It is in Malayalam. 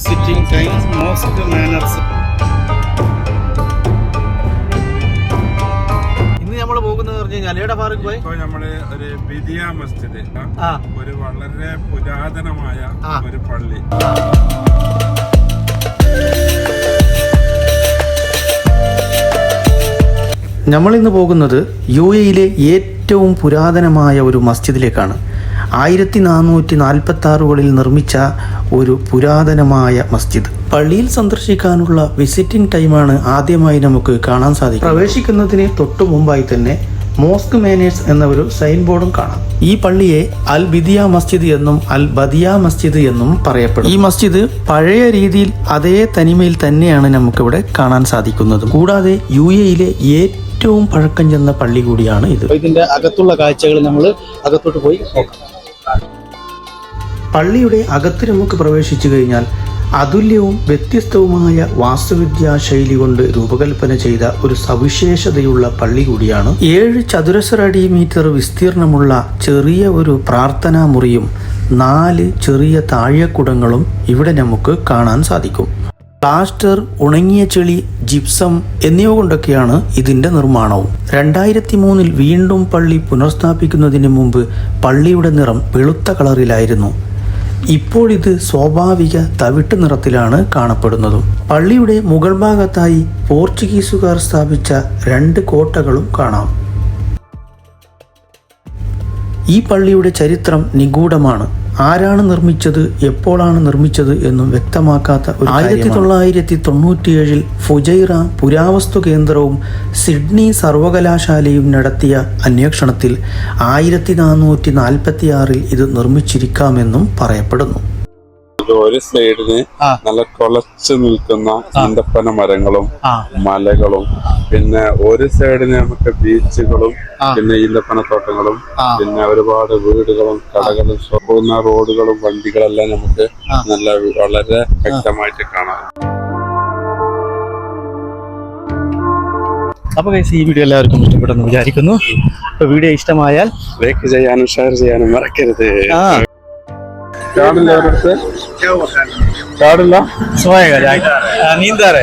Sitting time, mosque manners. ഇന്ന് നമ്മൾ പോകുന്നത് പറഞ്ഞു ഫാറൂഖ് ഭായ് ഇപ്പോൾ നമ്മള് ഒരു ബിദിയ മസ്ജിദ്, ഒരു വളരെ പുരാതനമായ ഒരു പള്ളി. നമ്മളിന്ന് പോകുന്നത് UAE-യിലെ ഏറ്റവും പുരാതനമായ ഒരു മസ്ജിദിലേക്കാണ്. 1446 നിർമ്മിച്ച ഒരു പുരാതനമായ മസ്ജിദ്. പള്ളിയിൽ സന്ദർശിക്കാനുള്ള വിസിറ്റിംഗ് ടൈമാണ് ആദ്യമായി നമുക്ക് കാണാൻ സാധിക്കും. പ്രവേശിക്കുന്നതിന് തൊട്ടു മുമ്പായി തന്നെ മോസ്ക് മാനേഴ്സ് എന്ന ഒരു സൈൻ ബോർഡും കാണാം. ഈ പള്ളിയെ അൽ ബിദിയ മസ്ജിദ് എന്നും അൽ ബദിയ മസ്ജിദ് എന്നും പറയപ്പെടും. ഈ മസ്ജിദ് പഴയ രീതിയിൽ അതേ തനിമയിൽ തന്നെയാണ് നമുക്കിവിടെ കാണാൻ സാധിക്കുന്നത്. കൂടാതെ UAE-യിലെ ഏറ്റവും പഴക്കം ചെന്ന പള്ളി കൂടിയാണ് ഇത്. ഇതിന്റെ അകത്തുള്ള കാഴ്ചകൾ നമ്മൾ അകത്തോട്ട് പോയി നോക്കാം. പള്ളിയുടെ അകത്ത് നമുക്ക് പ്രവേശിച്ചു കഴിഞ്ഞാൽ അതുല്യവും വ്യത്യസ്തവുമായ വാസ്തുവിദ്യാ ശൈലി കൊണ്ട് രൂപകൽപ്പന ചെയ്ത ഒരു സവിശേഷതയുള്ള പള്ളി കൂടിയാണ്. 7 ചതുരശ്ര അടി മീറ്റർ വിസ്തീർണമുള്ള ചെറിയ ഒരു പ്രാർത്ഥനാ മുറിയും 4 ചെറിയ താഴെക്കുടങ്ങളും ഇവിടെ നമുക്ക് കാണാൻ സാധിക്കും. പ്ലാസ്റ്റർ, ഉണങ്ങിയ ചെളി, ജിപ്സം എന്നിവ കൊണ്ടൊക്കെയാണ് ഇതിന്റെ നിർമ്മാണവും. 2003 വീണ്ടും പള്ളി പുനഃസ്ഥാപിക്കുന്നതിന് മുമ്പ് പള്ളിയുടെ നിറം വെളുത്ത കളറിലായിരുന്നു. ഇപ്പോൾ ഇത് സ്വാഭാവിക തവിട്ട് നിറത്തിലാണ് കാണപ്പെടുന്നതും. പള്ളിയുടെ മുകൾ ഭാഗത്തായി പോർച്ചുഗീസുകാർ സ്ഥാപിച്ച 2 കോട്ടകളും കാണാം. ഈ പള്ളിയുടെ ചരിത്രം നിഗൂഢമാണ്. ആരാണ് നിർമ്മിച്ചത്, എപ്പോഴാണ് നിർമ്മിച്ചത് എന്നും വ്യക്തമാക്കാത്ത ഒരു 1997 ഫുജൈറ പുരാവസ്തു കേന്ദ്രവും സിഡ്നി സർവകലാശാലയും നടത്തിയ അന്വേഷണത്തിൽ 1446 ഇത് നിർമ്മിച്ചിരിക്കാമെന്നും പറയപ്പെടുന്നു. ഒരു സൈഡിന് നല്ല കൊളച്ചു നിൽക്കുന്ന ഈന്തപ്പന മരങ്ങളും മലകളും, പിന്നെ ഒരു സൈഡിന് നമുക്ക് ബീച്ചുകളും, പിന്നെ ഈന്തപ്പനത്തോട്ടങ്ങളും, പിന്നെ ഒരുപാട് വീടുകളും കടകളും പോകുന്ന റോഡുകളും വണ്ടികളെല്ലാം നമുക്ക് വളരെ വ്യക്തമായിട്ട് കാണാം. അപ്പോൾ ഈ വീഡിയോ എല്ലാവർക്കും ഇഷ്ടപ്പെട്ടെന്ന് വിചാരിക്കുന്നു. അപ്പോൾ വീഡിയോ ഇഷ്ടമായാൽ ലൈക്ക് ചെയ്യാനും ഷെയർ ചെയ്യാനും മറക്കരുത്. കാടില്ല, കാടില്ല നീന്താറേ